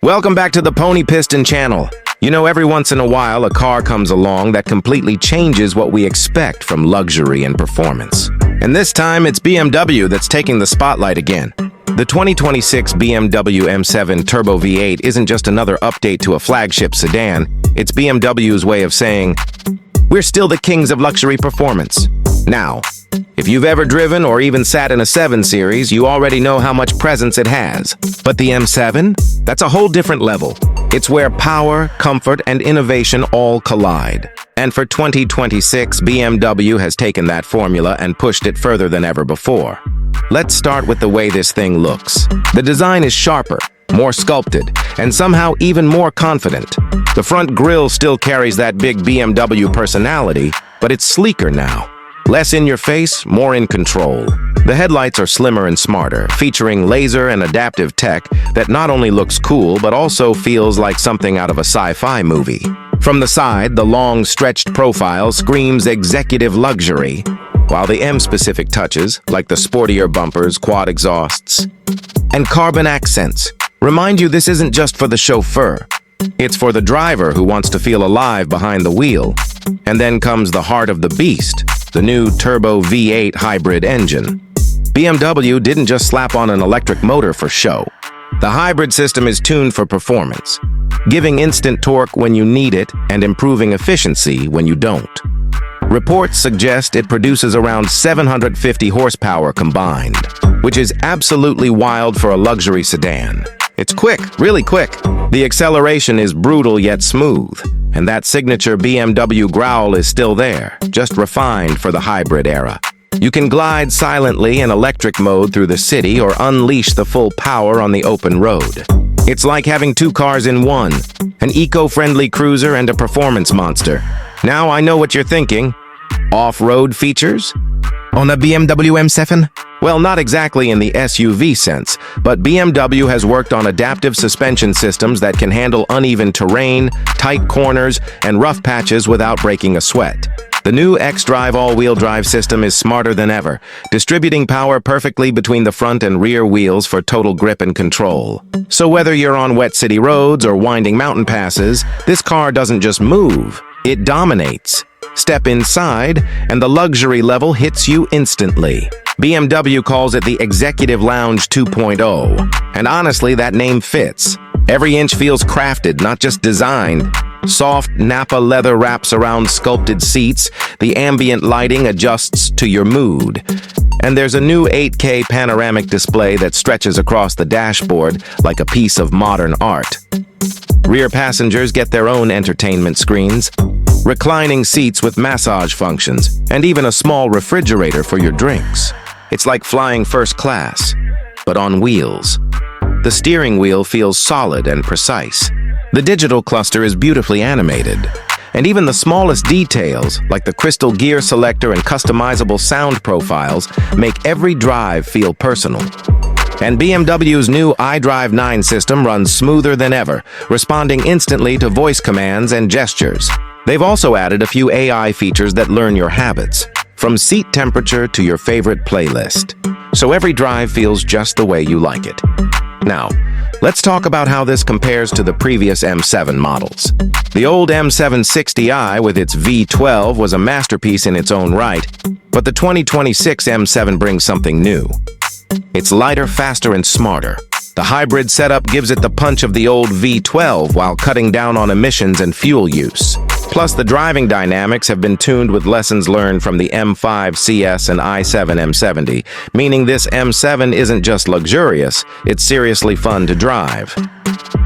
Welcome back to the Pony Piston channel. You know, every once in a while, a car comes along that completely changes what we expect from luxury and performance. And this time, it's BMW that's taking the spotlight again. The 2026 BMW M7 Turbo V8 isn't just another update to a flagship sedan. It's BMW's way of saying, we're still the kings of luxury performance. Now, if you've ever driven or even sat in a 7 Series, you already know how much presence it has. But the M7? That's a whole different level. It's where power, comfort, and innovation all collide. And for 2026, BMW has taken that formula and pushed it further than ever before. Let's start with the way this thing looks. The design is sharper, more sculpted, and somehow even more confident. The front grille still carries that big BMW personality, but it's sleeker now. Less in your face, more in control. The headlights are slimmer and smarter, featuring laser and adaptive tech that not only looks cool, but also feels like something out of a sci-fi movie. From the side, the long, stretched profile screams executive luxury, while the M-specific touches, like the sportier bumpers, quad exhausts, and carbon accents, remind you this isn't just for the chauffeur. It's for the driver who wants to feel alive behind the wheel. And then comes the heart of the beast, the new Turbo V8 hybrid engine. BMW didn't just slap on an electric motor for show. The hybrid system is tuned for performance, giving instant torque when you need it and improving efficiency when you don't. Reports suggest it produces around 750 horsepower combined, which is absolutely wild for a luxury sedan. It's quick, really quick. The acceleration is brutal yet smooth, and that signature BMW growl is still there, just refined for the hybrid era. You can glide silently in electric mode through the city or unleash the full power on the open road. It's like having two cars in one, an eco-friendly cruiser and a performance monster. Now I know what you're thinking. Off-road features? On a BMW M7? Well, not exactly in the SUV sense, but BMW has worked on adaptive suspension systems that can handle uneven terrain, tight corners, and rough patches without breaking a sweat. The new xDrive all-wheel drive system is smarter than ever, distributing power perfectly between the front and rear wheels for total grip and control. So whether you're on wet city roads or winding mountain passes, this car doesn't just move, it dominates. Step inside, and the luxury level hits you instantly. BMW calls it the Executive Lounge 2.0, and honestly, that name fits. Every inch feels crafted, not just designed. Soft Napa leather wraps around sculpted seats, the ambient lighting adjusts to your mood. And there's a new 8K panoramic display that stretches across the dashboard like a piece of modern art. Rear passengers get their own entertainment screens, reclining seats with massage functions, and even a small refrigerator for your drinks. It's like flying first class, but on wheels. The steering wheel feels solid and precise. The digital cluster is beautifully animated, and even the smallest details, like the crystal gear selector and customizable sound profiles, make every drive feel personal. And BMW's new iDrive 9 system runs smoother than ever, responding instantly to voice commands and gestures. They've also added a few AI features that learn your habits, from seat temperature to your favorite playlist. So every drive feels just the way you like it. Now, let's talk about how this compares to the previous M7 models. The old M760i with its V12 was a masterpiece in its own right, but the 2026 M7 brings something new. It's lighter, faster, and smarter. The hybrid setup gives it the punch of the old V12 while cutting down on emissions and fuel use. Plus, the driving dynamics have been tuned with lessons learned from the M5 CS and i7 M70, meaning this M7 isn't just luxurious, it's seriously fun to drive.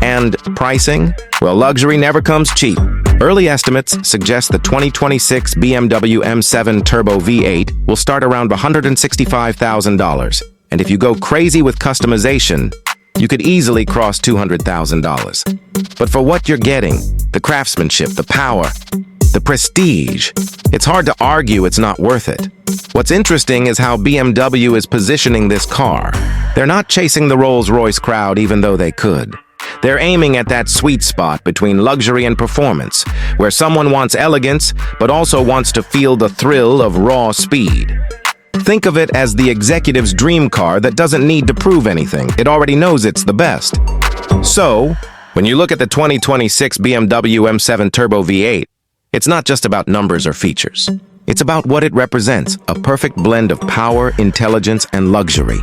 And pricing? Well, luxury never comes cheap. Early estimates suggest the 2026 BMW M7 Turbo V8 will start around $165,000. And if you go crazy with customization, you could easily cross $200,000. But for what you're getting, the craftsmanship, the power, the prestige, it's hard to argue it's not worth it. What's interesting is how BMW is positioning this car. They're not chasing the Rolls-Royce crowd even though they could. They're aiming at that sweet spot between luxury and performance, where someone wants elegance, but also wants to feel the thrill of raw speed. Think of it as the executive's dream car that doesn't need to prove anything. It already knows it's the best. So, when you look at the 2026 BMW M7 Turbo V8, it's not just about numbers or features. It's about what it represents, a perfect blend of power, intelligence, and luxury.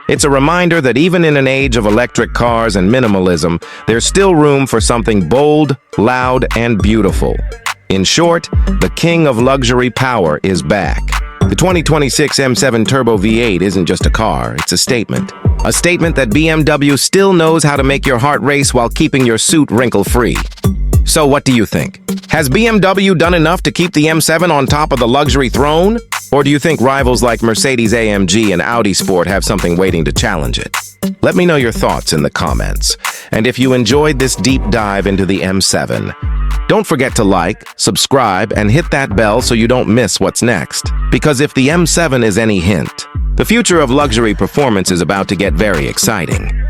It's a reminder that even in an age of electric cars and minimalism, there's still room for something bold, loud, and beautiful. In short, the king of luxury power is back. The 2026 M7 Turbo V8 isn't just a car, it's a statement. A statement that BMW still knows how to make your heart race while keeping your suit wrinkle-free. So what do you think? Has BMW done enough to keep the M7 on top of the luxury throne? Or do you think rivals like Mercedes-AMG and Audi Sport have something waiting to challenge it? Let me know your thoughts in the comments. And if you enjoyed this deep dive into the M7, don't forget to like, subscribe, and hit that bell so you don't miss what's next. Because if the M7 is any hint, the future of luxury performance is about to get very exciting.